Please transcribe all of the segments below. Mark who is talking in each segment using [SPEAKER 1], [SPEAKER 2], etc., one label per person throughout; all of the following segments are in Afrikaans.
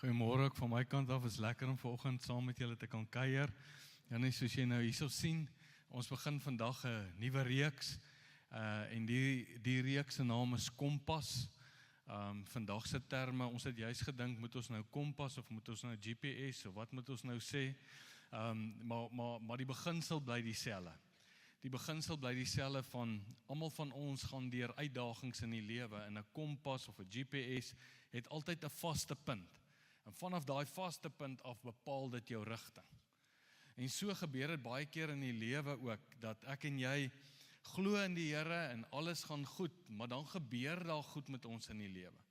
[SPEAKER 1] Goeiemôre ook van my kant af, is lekker om vanoggend saam met julle te kan kuier. Ja, net soos jy nou hierso sien, ons begin vandag 'n nuwe reeks, en die reeks se naam is Kompas. Vandag se terme, ons het juist gedink, moet ons nou kompas of moet ons nou GPS of wat moet ons nou sê, maar die beginsel bly dieselfde. Die beginsel bly dieselfde van, almal van ons gaan deur uitdagings in die lewe, en 'n kompas of 'n GPS het altyd 'n vaste punt. En vanaf daai vaste punt af bepaal dit jou rigting. En so gebeur dit baie keer in die lewe ook, dat ek en jy glo in die Here en alles gaan goed, maar dan gebeur daar goed met ons in die lewe.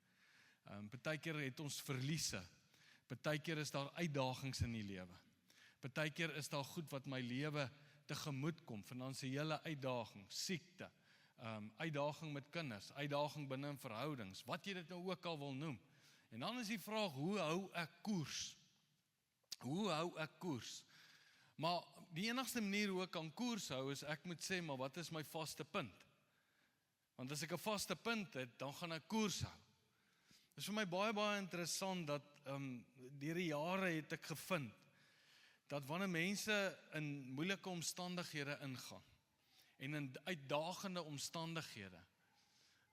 [SPEAKER 1] Partykeer het ons verliese, partykeer is daar uitdagings in die lewe. Partykeer is daar goed wat my lewe tegemoet kom, finansiële uitdaging, siekte, uitdaging met kinders, uitdaging binne in verhoudings, wat jy dit nou ook al wil noem. En dan is die vraag, hoe hou ek koers? Hoe hou ek koers? Maar die enigste manier hoe ek kan koers hou, is ek moet sê, maar wat is my vaste punt? Want as ek 'n vaste punt het, dan gaan ek koers hou. Dit is vir my baie interessant, dat deur die jare het ek gevind, dat wanneer mense in moeilike omstandighede ingaan, en in uitdagende omstandighede,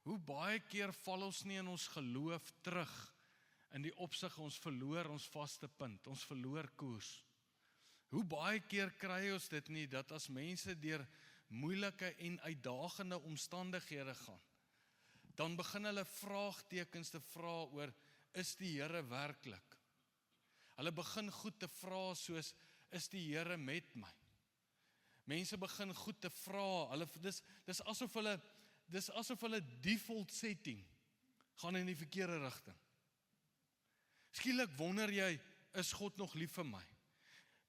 [SPEAKER 1] hoe baie keer val ons nie in ons geloof terug, in die opsig ons verloor ons vaste punt, ons verloor koers. Hoe baie keer kry ons dit nie, dat as mense deur moeilike en uitdagende omstandighede gaan, dan begin hulle vraagtekens te vra oor, is die Here werklik? Hulle begin goed te vra soos, is die Here met my? Mense begin goed te vra, dis asof hulle default setting gaan in die verkeerde rigting. Skielik wonder jy, is God nog lief vir my?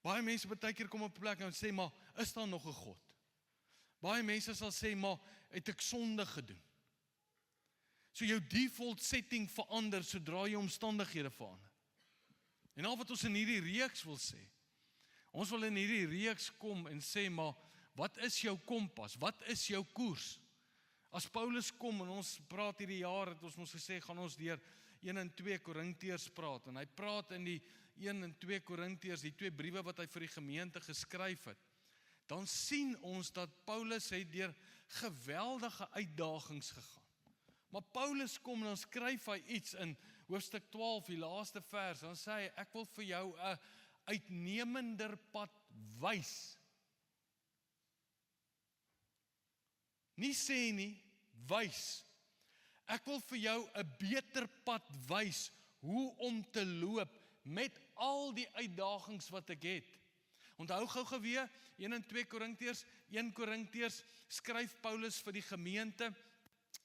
[SPEAKER 1] Baie mense partykeer kom op 'n plek en sê, maar is daar nog 'n God? Baie mense sal sê, maar het ek sonde gedoen? So jou default setting verander sodra jy omstandighede verander. En al wat ons in hierdie reeks wil sê, ons wil in hierdie reeks kom en sê, maar wat is jou kompas? Wat is jou koers? As Paulus kom en ons praat hierdie jaar, het ons mos gesê, gaan ons deur 1 en 2 Korintiërs praat, en hy praat in die 1 en 2 Korintiërs, die 2 briewe wat hy vir die gemeente geskryf het, dan sien ons dat Paulus het deur geweldige uitdagings gegaan. Maar Paulus kom en dan skryf hy iets in hoofstuk 12, die laaste vers, dan sê hy, ek wil vir jou 'n uitnemender pad wys. Nie sê nie, wys. Ek wil vir jou 'n beter pad wys, hoe om te loop met al die uitdagings wat ek het. Onthou gou weer, 1 en 2 Korintiërs, 1 Korintiërs skryf Paulus vir die gemeente.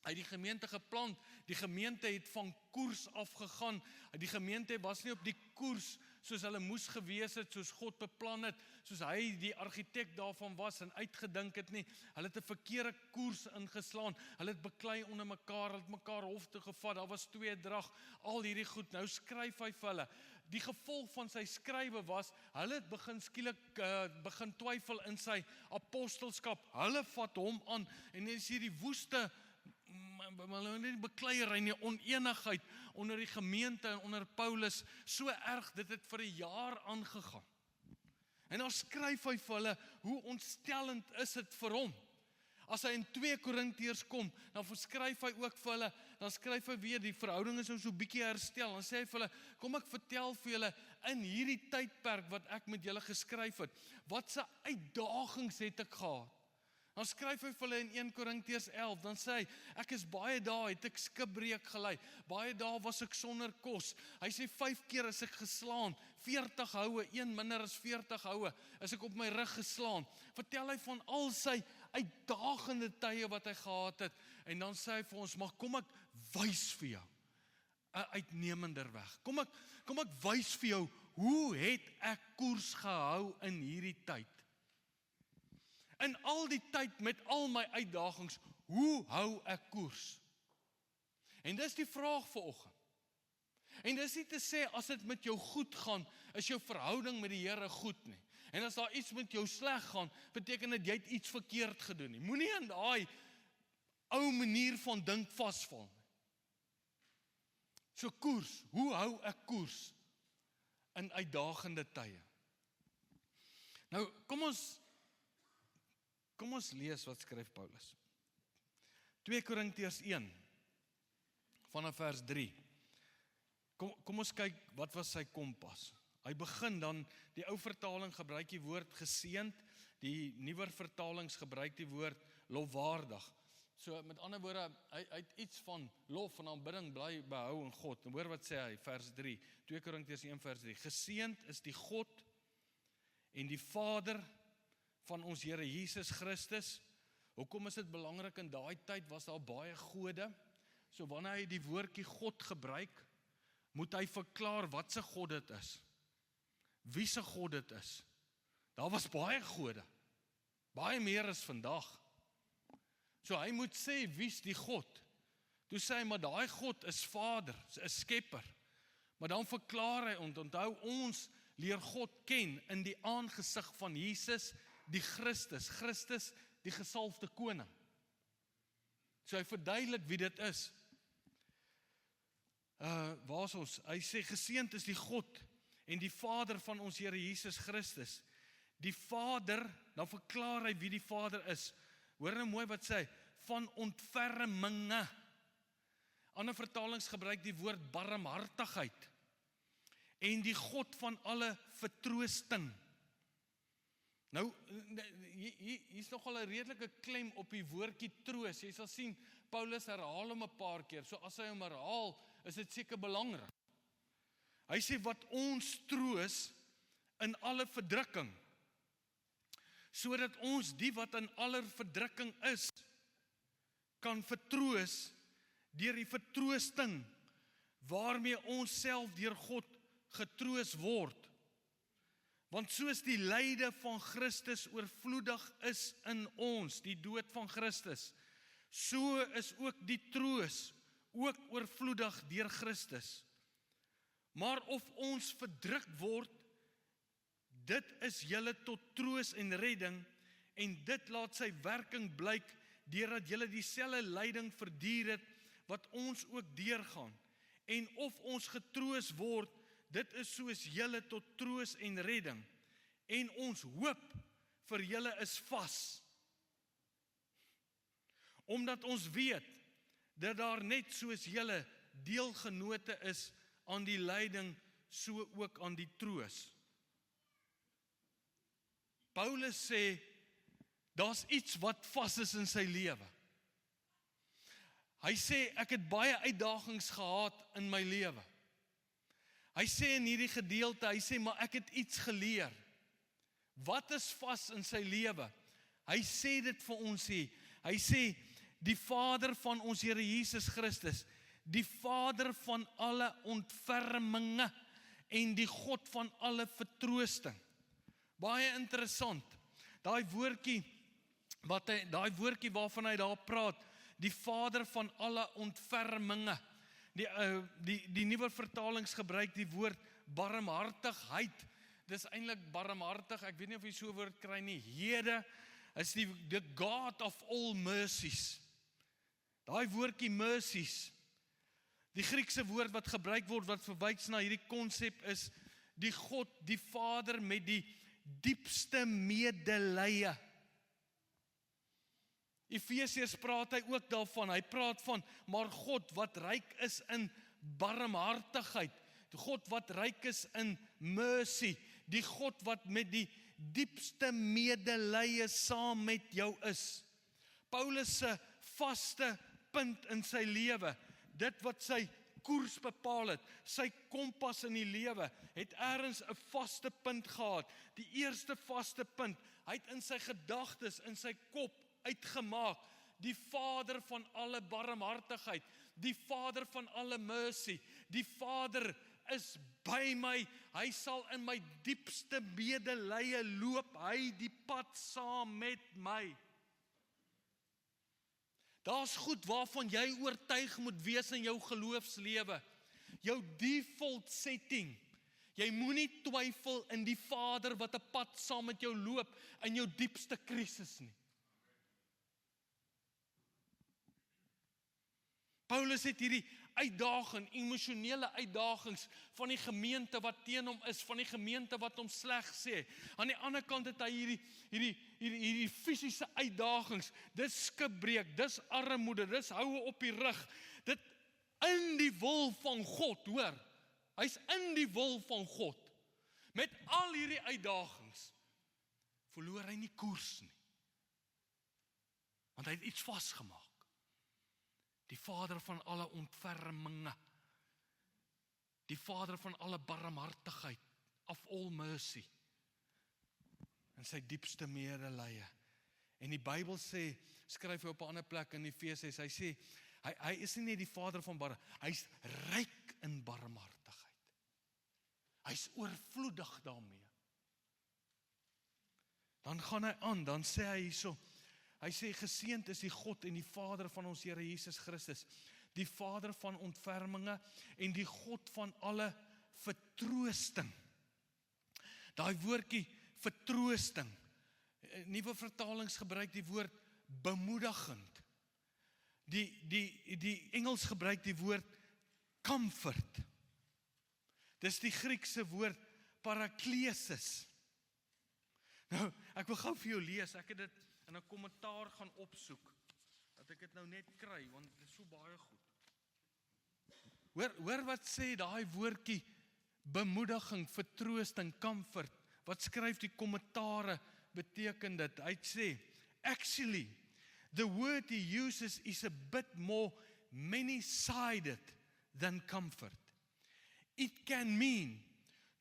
[SPEAKER 1] Hy het die gemeente geplant, die gemeente het van koers afgegaan, die gemeente was nie op die koers soos hulle moes gewees het, soos God beplan het, soos hy die argitek daarvan was en uitgedink het nie. Hulle het 'n verkeerde koers ingeslaan, hulle het beklei onder mekaar, hulle het mekaar hof toe gevat, daar was tweedrag, al hierdie goed. Nou skryf hy vir hulle. Die gevolg van sy skrywe was, hulle het begin skielik begin twyfel in sy apostelskap. Hulle vat hom aan en is hierdie woeste bekleierery en die oneenigheid onder die gemeente en onder Paulus, so erg, dit het vir 'n jaar aangegaan. En dan skryf hy vir hulle, hoe ontstellend is dit vir hom. As hy in 2 Korintiërs kom, dan skryf hy ook vir hulle, dan skryf hy weer, die verhouding is nou so bietjie herstel, dan sê hy vir hulle, kom ek vertel vir julle, in hierdie tydperk wat ek met julle geskryf het, wat se uitdagings het ek gehad? Dan skryf hy vir hulle in 1 Korintiërs 11, dan sê hy, ek is baie dae, het ek skipbreek gelei, baie dae was ek sonder kos. Hy sê 5 keer is ek geslaan, 40 houe, 1 minder as 40 houe, is ek op my rug geslaan. Vertel hy van al sy uitdagende tye wat hy gehad het, en dan sê hy vir ons, maar kom ek wys vir jou 'n uitnemender weg. Kom ek wys vir jou, hoe het ek koers gehou in hierdie tyd? In al die tyd met al my uitdagings, hoe hou ek koers? En dis die vraag vanoggend. En dis nie te sê, as dit met jou goed gaan, is jou verhouding met die Here goed nie. En as daar iets met jou sleg gaan, beteken dit jy het iets verkeerd gedoen nie. Moenie in daai ou manier van dink vasval nie. So koers, hoe hou ek koers? in uitdagende tye. Nou, kom ons lees wat skryf Paulus. 2 Korintiërs 1, vanaf vers 3. Kom ons kyk, wat was sy kompas? Hy begin dan, die ou vertaling gebruik die woord geseënd, die nuwer vertalings gebruik die woord lofwaardig. So met ander woorde, hy het iets van lof en aanbidding bly behou in God. En hoor wat sê hy, vers 3, 2 Korintiërs 1 vers 3. Geseënd is die God en die Vader van ons Here Jesus Christus. Hoekom is dit belangrik? In daai tyd was daar baie gode. So wanneer hy die woordjie God gebruik, moet hy verklaar wat se God dit is. Wie se God dit is. Daar was baie gode. Baie meer as vandag. So hy moet sê, wie's die God? Toe sê hy, maar daai God is Vader, is skepper. Maar dan verklaar hy, onthou ons leer God ken in die aangesig van Jesus, die Christus, die gesalfde koning. So hy verduidelik wie dit is. Waar is ons? Hy sê, geseënd is die God en die Vader van ons Here Jesus Christus. Die Vader, dan verklaar hy wie die Vader is. Hoor nou mooi wat sê hy, van ontferminge. Ander vertalings gebruik die woord barmhartigheid. En die God van alle vertroosting. Nou, hier is nogal 'n redelike klem op die woordjie troos. Jy sal sien, Paulus herhaal hom 'n paar keer. So as hy hom herhaal, is dit seker belangrik. Hy sê wat ons troos in alle verdrukking, sodat ons die wat in aller verdrukking is, kan vertroos deur die vertroosting waarmee ons self deur God getroos word. Want soos die lyde van Christus oorvloedig is in ons, die dood van Christus, so is ook die troos ook oorvloedig deur Christus. Maar of ons verdruk word, dit is julle tot troos en redding, en dit laat sy werking blyk, deurdat julle dieselfde lyding verduur het, wat ons ook deurgaan. En of ons getroos word, dit is soos julle tot troos en redding. En ons hoop vir julle is vas. Omdat ons weet, dat daar net soos julle deelgenote is aan die lyding, so ook aan die troos. Paulus sê, daar's iets wat vas is in sy lewe. Hy sê, ek het baie uitdagings gehad in my lewe. Hy sê in hierdie gedeelte, hy sê, maar ek het iets geleer. Wat is vas in sy lewe? Hy sê dit vir ons hier. Hy sê, die Vader van ons Here Jesus Christus, die Vader van alle ontferminge en die God van alle vertroosting. Baie interessant. Daai woordjie waarvan hy daar praat, die Vader van alle ontferminge. Die nuwe vertalings gebruik die woord barmhartigheid. Dis eintlik barmhartig, ek weet nie of jy so 'n woord kry nie. Hede is the God of all mercies. Daai woordjie mercies, die Griekse woord wat gebruik word, wat verwys na hierdie konsep is, die God, die Vader met die diepste medelee. Efesiërs praat hy ook daarvan, hy praat van, maar God wat ryk is in barmhartigheid, die God wat ryk is in mercy, die God wat met die diepste medelee saam met jou is. Paulus se vaste punt in sy lewe, dit wat sy koers bepaal het, sy kompas in die lewe, het ergens 'n vaste punt gehad. Die eerste vaste punt, hy het in sy gedagtes, in sy kop uitgemaak, die Vader van alle barmhartigheid, die Vader van alle mercy, die Vader is by my, hy sal in my diepste medelee loop, hy die pad saam met my. Daar's goed waarvan jy oortuig moet wees in jou geloofslewe. Jou default setting. Jy moenie twyfel in die Vader wat 'n pad saam met jou loop in jou diepste krisis nie. Paulus het hierdie
[SPEAKER 2] uitdaging, emosionele uitdagings van die gemeente wat teen hom is, van die gemeente wat hom sleg sê. Aan die ander kant het hy hierdie fisiese uitdagings, dis skipbreek, dis armoede, dis houe op die rug, dit in die wil van God, hoor, hy's in die wil van God, met al hierdie uitdagings, verloor hy nie koers nie, want hy het iets vasgemaak. Die Vader van alle ontferminge, die Vader van alle barmhartigheid, of all mercy, en sy diepste medelee. En die Bybel sê, skryf hy op 'n ander plek in Efesië, hy sê, hy is nie net die Vader van barmhartigheid, hy's ryk in barmhartigheid. Hy's oorvloedig daarmee. Dan gaan hy aan, dan sê hy hierso, hy sê, geseënd is die God en die Vader van ons Here Jesus Christus, die Vader van ontferminge en die God van alle vertroosting. Daai woordjie vertroosting, nuwe vertalings gebruik die woord bemoedigend. Die Engels gebruik die woord comfort. Dis die Griekse woord paraklesis. Nou, ek wil gou vir jou lees, ek het dit in 'n kommentaar gaan opsoek, dat ek dit nou net kry, want dit is so baie goed. Hoor wat sê daai woordjie, bemoediging, vertroosting, comfort, wat skryf die kommentare, beteken dit, hy sê, actually, the word he uses is a bit more many-sided than comfort. It can mean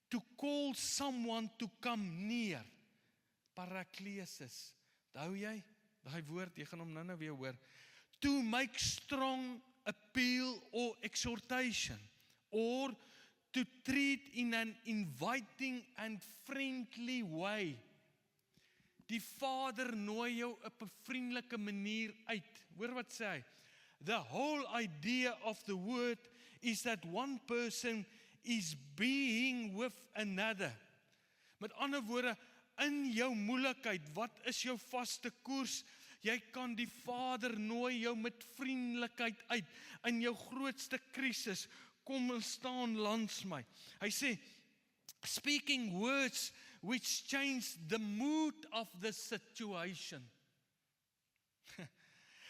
[SPEAKER 2] to call someone to come near, paraklesis. Hou jy? Daai woord, jy gaan hom nou weer hoor. To make strong appeal or exhortation, or to treat in an inviting and friendly way. Die Vader nooi jou op 'n vriendelike manier uit. Hoor wat sê hy? The whole idea of the word is that one person is being with another. Met ander woorde, in jou moeilikheid, wat is jou vaste koers? Jy kan die Vader nooi jou met vriendelikheid uit. In jou grootste krisis, kom en staan langs my. Hy sê, speaking words which change the mood of the situation.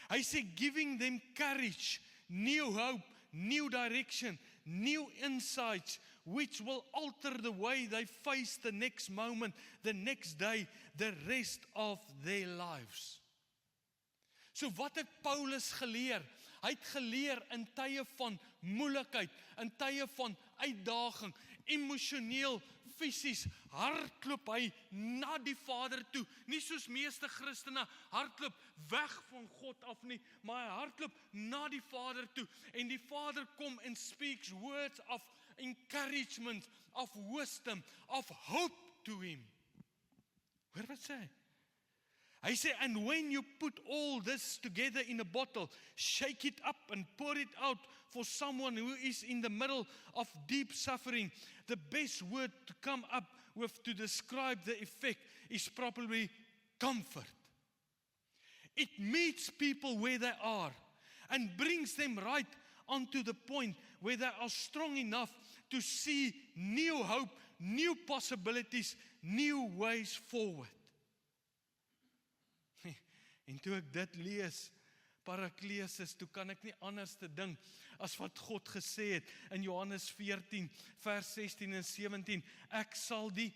[SPEAKER 2] Hy sê, giving them courage, new hope, new direction, new insights, which will alter the way they face the next moment, the next day, the rest of their lives. So wat het Paulus geleer? Hy het geleer in tye van moeilikheid, in tye van uitdaging, emosioneel, fisies, hardloop hy na die Vader toe. Nie soos meeste Christene hardloop weg van God af nie, maar hy hardloop na die Vader toe. En die Vader kom and speaks words of encouragement, of wisdom, of hope to him. Hoor wat sê hy? Hy sê, and when you put all this together in a bottle, shake it up and pour it out for someone who is in the middle of deep suffering, the best word to come up with to describe the effect is probably comfort. It meets people where they are and brings them right onto the point where they are strong enough to see new hope, new possibilities, new ways forward. En toe ek dit lees, paraklesis, toe kan ek nie anders te dink as wat God gesê het in Johannes 14, vers 16 en 17. Ek sal die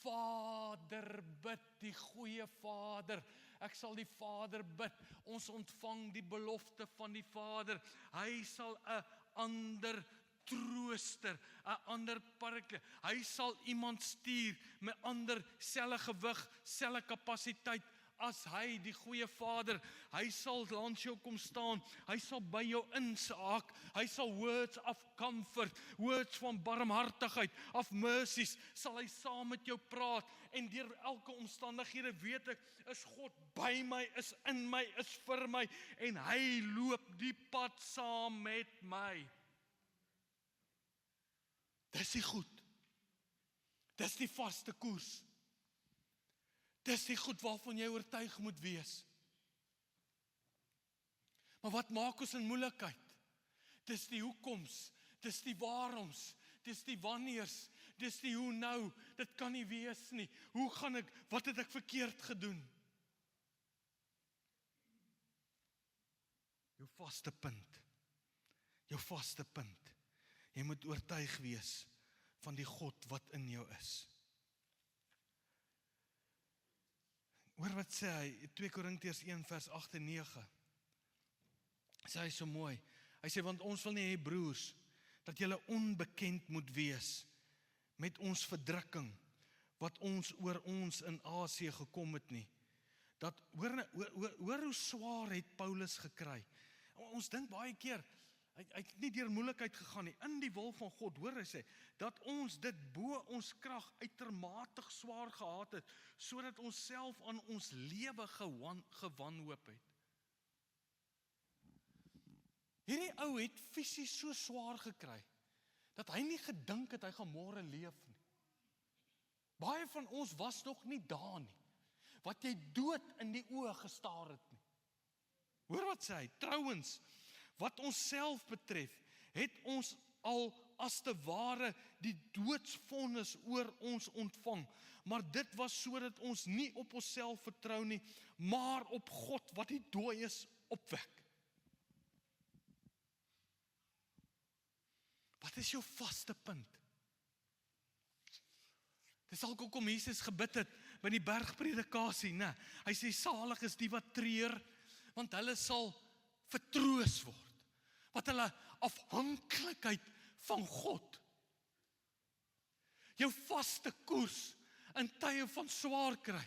[SPEAKER 2] Vader bid, die goeie Vader. Ek sal die Vader bid. Ons ontvang die belofte van die Vader. Hy sal 'n ander trooster, 'n ander paraklesis. Hy sal iemand stuur met ander selfe gewig, selfe kapasiteit, as hy, die goeie Vader. Hy sal langs jou kom staan, hy sal by jou insaak, hy sal words of comfort, words van barmhartigheid, of mercies, sal hy saam met jou praat, en deur elke omstandighede weet ek, is God by my, is in my, is vir my, en hy loop die pad saam met my. Dis die goed, dis die vaste koers. Dis die goed waarvan jy oortuig moet wees. Maar wat maak ons in moeilikheid? Dis die hoekoms, dis die waaroms, dis die wanneers, dis die hoe nou, dit kan nie wees nie. Hoe gaan ek, wat het ek verkeerd gedoen? Jou vaste punt. Jou vaste punt. Jy moet oortuig wees van die God wat in jou is. Hoor wat sê hy, 2 Korintiërs 1 vers 8 en 9. Sê hy so mooi. Hy sê, want ons wil nie hê broers, dat julle onbekend moet wees met ons verdrukking, wat ons oor ons in Asië gekom het nie. Dat, hoor hoe swaar het Paulus gekry. Ons dink baie keer, hy het nie deur moeilikheid gegaan nie, in die wil van God, hoor hy sê, dat ons dit bo ons krag uitermate swaar gehad het, sodat ons self aan ons lewe gewanhoop het. Hierdie ou het fisies so swaar gekry, dat hy nie gedink het hy gaan môre leef nie. Baie van ons was nog nie daar nie, wat jy dood in die oë gestaar het nie. Hoor wat sê hy, trouwens, wat ons self betref, het ons al as te ware die doodsvonnis oor ons ontvang, maar dit was sodat ons nie op onsself vertrou nie, maar op God wat die dooies opwek. Wat is jou vaste punt? Dis al hoekom Jesus gebid het by die bergpredikasie, né? Hy sê salig is die wat treur, want hulle sal vertroos word. Wat hulle afhanklikheid van God. Jou vaste koers in tye van swaar kry.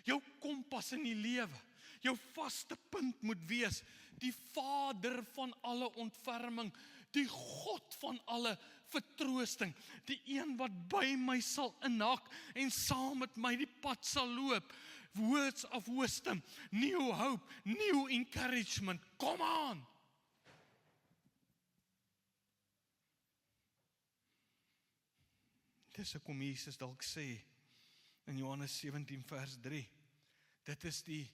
[SPEAKER 2] Jou kompas in die lewe. Jou vaste punt moet wees die Vader van alle ontferming, die God van alle vertroosting, die een wat by my sal inhak en saam met my die pad sal loop. Words of wisdom, new hope, new encouragement. Kom aan! Dis hoekom Jesus dalk sê in Johannes 17 vers 3, dit is die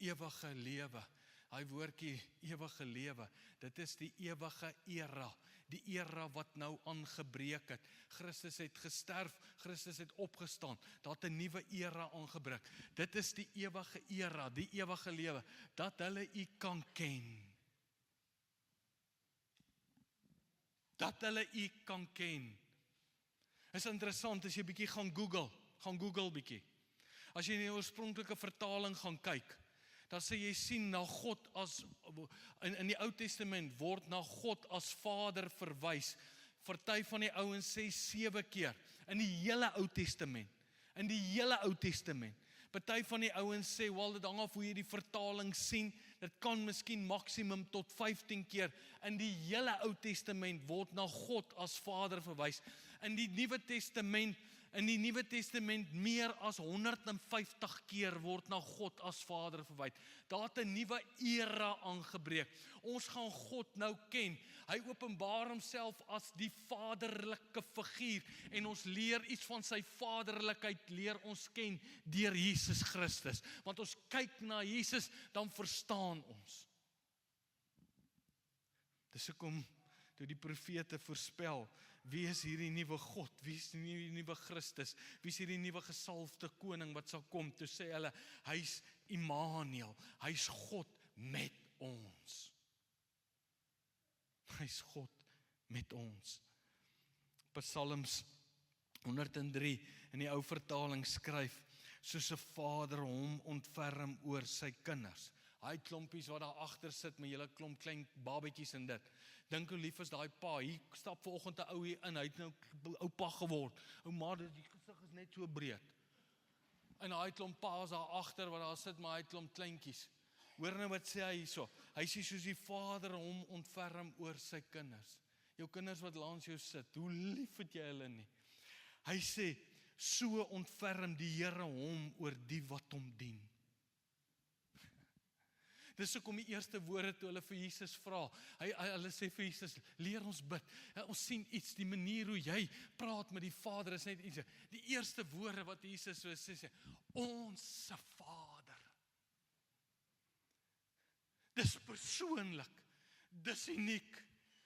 [SPEAKER 2] ewige lewe. Hy woordjie ewige lewe, dit is die ewige era, die era wat nou aangebreek het. Christus het gesterf, Christus het opgestaan, daar het 'n nuwe era aangebreek. Dit is die ewige era, die ewige lewe, dat hulle U kan ken. Dat hulle U kan ken. Is interessant as jy bietjie gaan Google bietjie. As jy in die oorspronklike vertaling gaan kyk, dan sê jy sien na God as, in die Ou Testament word na God as Vader verwys. Party van die ouens sê 7 keer, in die hele Ou Testament. In die hele Ou Testament. Party van die ouens sê, wel dit hang af hoe jy die vertaling sien, dit kan miskien maksimum tot 15 keer. In die hele Ou Testament word na God as Vader verwys. In die Nuwe Testament meer as 150 keer word na God as Vader verwys. Daar het 'n nuwe era aangebreek. Ons gaan God nou ken. Hy openbaar homself as die vaderlike figuur en ons leer iets van sy vaderlikheid, leer ons ken deur Jesus Christus. Want ons kyk na Jesus, dan verstaan ons. Dis hoekom toe die profete voorspel, wie is hierdie nuwe God, wie is hierdie nuwe Christus, wie is hierdie nuwe gesalfde koning wat sal kom, toe sê hulle, hy's Immanuel, hy's God met ons. Hy's God met ons. Psalms 103 in die ou vertaling skryf, soos 'n vader hom ontferm oor sy kinders. Hy klompies wat daar agter sit met julle klomp klein babetjies en dit. Dink hoe lief is daai pa. Hier stap vanoggend 'n ou hier in, hy het nou oupa geword. Ouma, die gesig is net so breed. En daai klomp pa's daar agter wat daar sit, maar hy klomp kleintjies. Hoor nou wat sê hy hierso. Hy sê soos die vader hom ontferm oor sy kinders. Jou kinders wat langs jou sit, hoe lief het jy hulle nie? Hy sê, so ontferm die Here hom oor die wat hom dien. Dis hoekom die eerste woorde toe hulle vir Jesus vra. Hulle sê vir Jesus, leer ons bid. Ons sien iets, die manier hoe jy praat met die Vader is net iets. Die eerste woorde wat Jesus so sê, ons Vader. Dis persoonlik, dis uniek,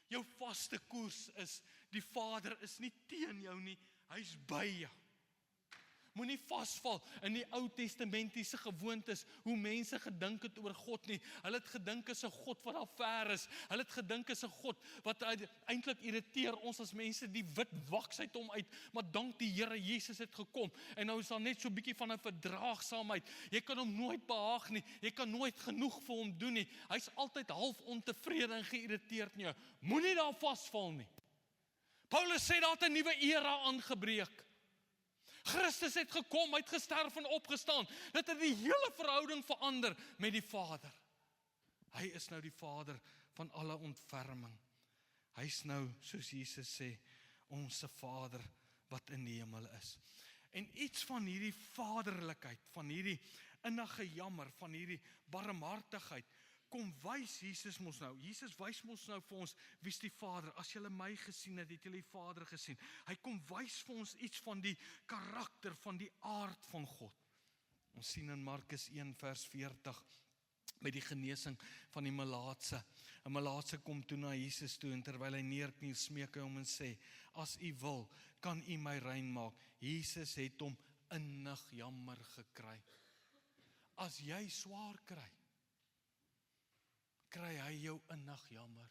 [SPEAKER 2] Jou vaste koers is, die Vader is nie teen jou nie, hy is by jou. Moenie vasval in die Ou Testamentiese gewoontes, hoe mense gedink het oor God nie. Hulle het gedink is 'n God wat daar ver is. Hulle het gedink is 'n God wat eintlik irriteer ons as mense, die wit waks uit hom uit. Maar dank die Here Jesus het gekom. En nou is daar net so 'n bietjie van 'n verdraagsaamheid. Jy kan hom nooit behaag nie. Jy kan nooit genoeg vir hom doen nie. Hy's altyd half ontevrede en geïrriteerd in jou. Moenie daar vasval nie. Paulus sê daar het 'n nuwe era aangebreek. Christus het gekom, hy het gesterf en opgestaan. Dit het die hele verhouding verander met die Vader. Hy is nou die Vader van alle ontferming. Hy is nou, soos Jesus sê, ons Vader wat in die hemel is. En iets van hierdie vaderlikheid, van hierdie innige jammer, van hierdie barmhartigheid, kom wys Jesus mos nou. Jesus wys mos nou vir ons, wie is die Vader? As julle my gesien het, het julle die Vader gesien. Hy kom wys vir ons iets van die karakter, van die aard van God. Ons sien in Markus 1 vers 40, met die genesing van die melaatse. 'n Melaatse kom toe na Jesus toe, en terwyl hy neerkniel, smeek hy hom en sê, as u wil, kan u my rein maak. Jesus het hom innig jammer gekry. As jy swaar kry, kry hy jou innig jammer.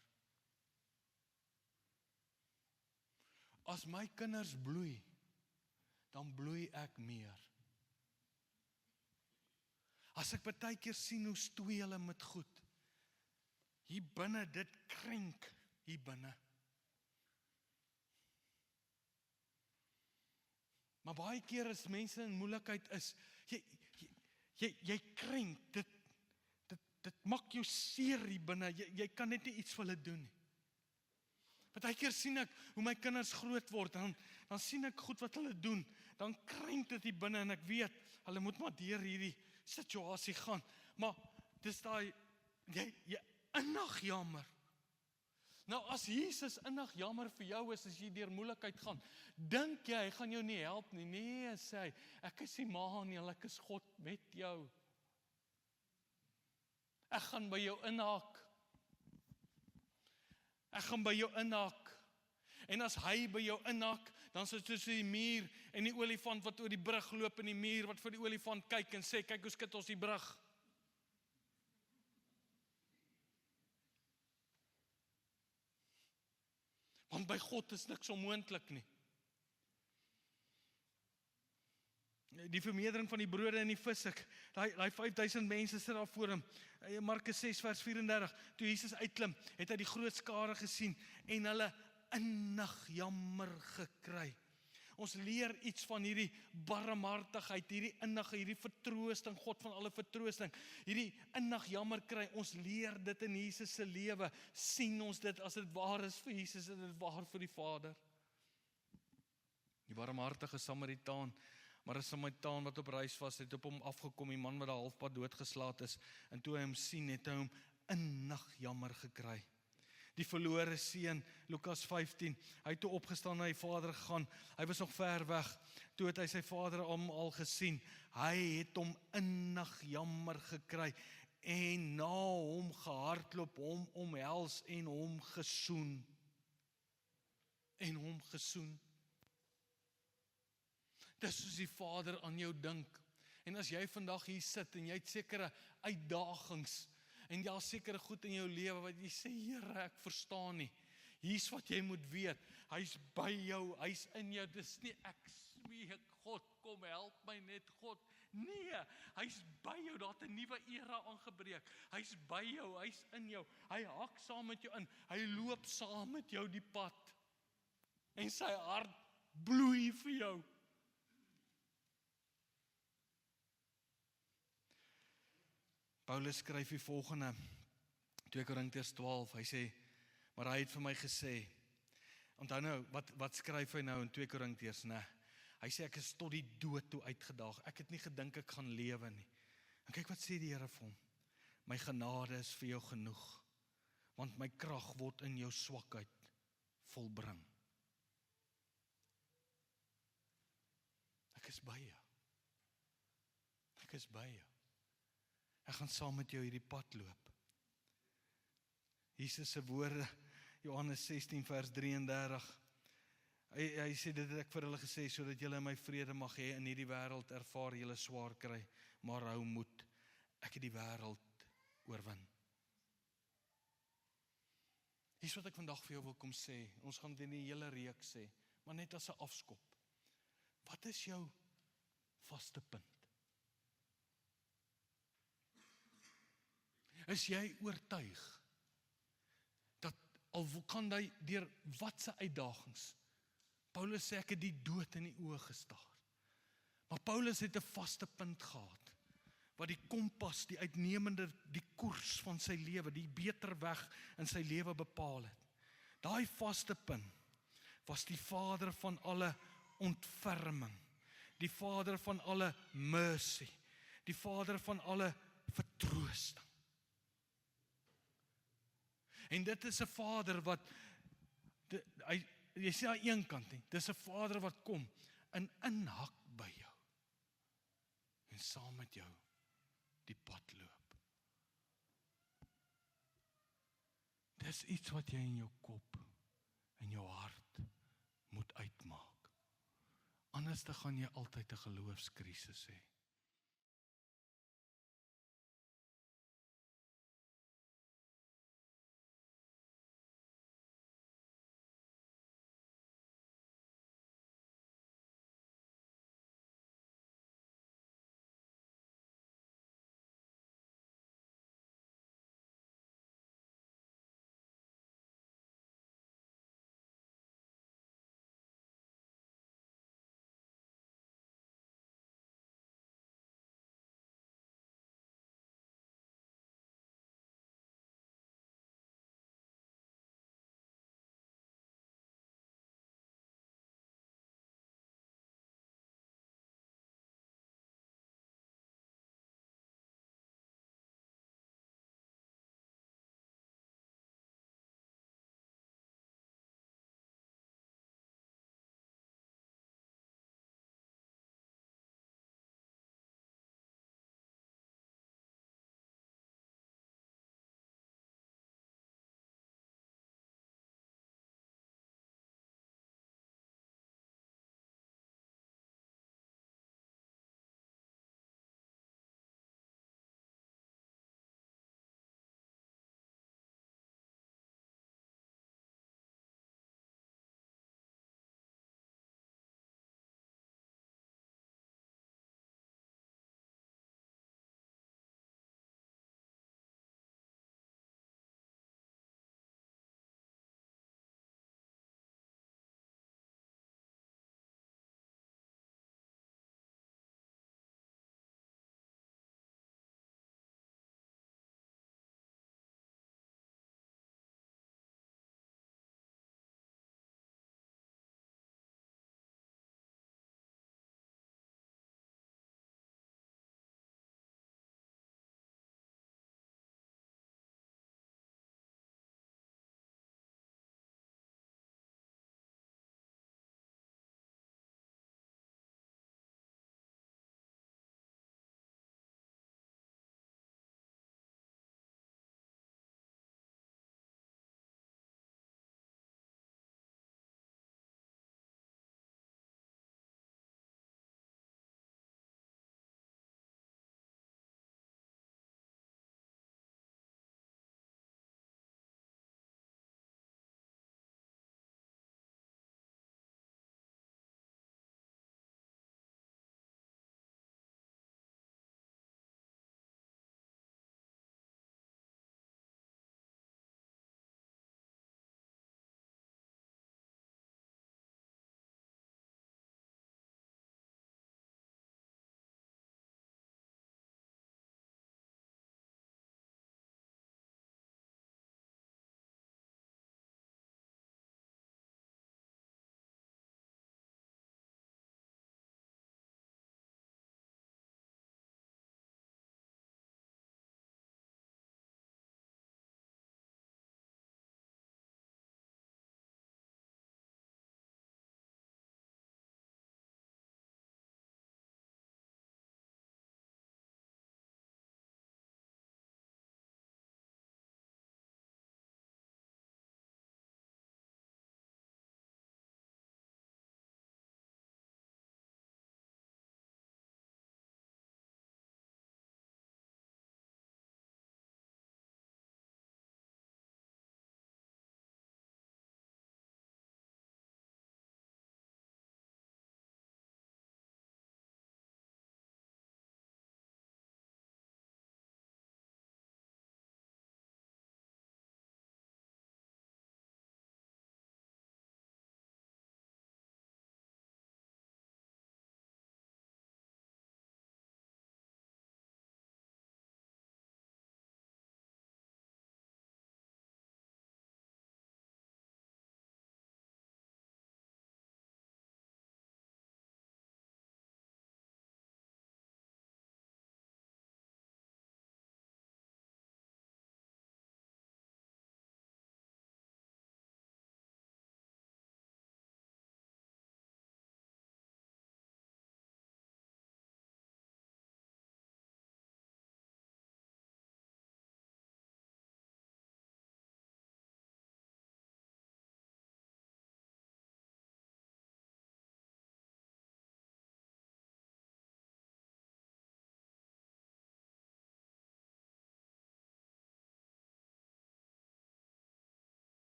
[SPEAKER 2] As my kinders bloei, dan bloei ek meer. As ek baie keer sien hoe stoei hulle met goed, hier binne, dit krenk hier binne. Maar baie keer as mense in moeilikheid is, jy krenk, dit maak jou seer hier binne, jy kan net nie iets vir hulle doen nie. Baie keer sien ek hoe my kinders groot word, dan sien ek goed wat hulle doen, dan krenk dit hier binne, en ek weet, hulle moet maar deur hierdie situasie gaan, maar dis daai, jy innig jammer. Nou as Jesus innig jammer vir jou is, as jy deur moeilikheid gaan, dink jy, hy gaan jou nie help nie. Nee, sê hy, ek is Immanuel, ek is God met jou. Ek gaan by jou inhaak. Ek gaan by jou inhaak. En as hy by jou inhaak, dan is dit soos die muur en die olifant wat oor die brug loop, en die muur wat vir die olifant kyk en sê, kyk hoe skit ons die brug. Want by God is niks onmoontlik nie. Die vermeerdering van die brode en die vis, daai 5000 mense sit daar voor hom. Markus 6 vers 34, toe Jesus uitklim, het hy die groot skare gesien en hulle innig jammer gekry. Ons leer iets van hierdie barmhartigheid, hierdie innige, hierdie vertroosting, God van alle vertroosting, hierdie innig jammer kry. Ons leer dit in Jesus se lewe, sien ons dit as dit waar is vir Jesus en dit waar vir die Vader. Die barmhartige Samaritaan, maar 'n Samaritaan wat op reis was, het op hom afgekom, die man wat daar halfpad doodgeslaat is, en toe hy hom sien, het hy hom innig jammer gekry. Die verlore seun, Lukas 15, hy het toe opgestaan na die vader gegaan, hy was nog ver weg, toe het hy sy vader al gesien, hy het hom innig jammer gekry, en na hom gehardloop, hom omhels en hom gesoen. Dis soos die Vader aan jou dink. En as jy vandag hier sit en jy het sekere uitdagings, en jy het sekere goed in jou lewe wat jy sê, Here, ek verstaan nie. Hier's wat jy moet weet. Hy's by jou, hy's in jou. Dis nie ek smeek God, kom help my net God. Nee, hy's by jou, daar het 'n nuwe era aangebreek. Hy's by jou, hy's in jou. Hy hak saam met jou in. Hy loop saam met jou die pad. En sy hart bloei vir jou. Paulus skryf die volgende, 2 Korintiërs 12, hy sê, maar hy het vir my gesê, onthou nou, wat skryf hy nou in 2 Korintiërs, nee, hy sê, ek is tot die dood toe uitgedaag, ek het nie gedink ek gaan lewe nie, en kyk wat sê die Here vir hom, my genade is vir jou genoeg, want my krag word in jou swakheid volbring. Ek is by jou. Ek is by jou. Ek gaan saam met jou hierdie pad loop. Jesus se woorde, Johannes 16 vers 33. Hy sê, dit het ek vir hulle gesê, sodat julle my vrede mag hê. In hierdie wêreld ervaar julle swaar kry, maar hou moed. Ek het die wêreld oorwin. Dis wat ek vandag vir jou wil kom sê. Ons gaan dit in die hele reeks sê, maar net as 'n afskop. Wat is jou vaste punt? Is jy oortuig dat al kan jy deur watse uitdagings, Paulus sê ek het die dood in die oë gestaar. Maar Paulus het 'n vaste punt gehad, wat die kompas, die uitnemende, die koers van sy lewe, die beter weg in sy lewe bepaal het. Daai vaste punt was die Vader van alle ontferming, die Vader van alle mercy, die Vader van alle vertroosting. En dit is 'n Vader wat, jy sê aan een kant nie, dis 'n Vader wat kom en inhak by jou, en saam met jou die pad loop. Dis iets wat jy in jou kop, in jou hart moet uitmaak. Anders dan gaan jy altyd 'n geloofskrisis hê.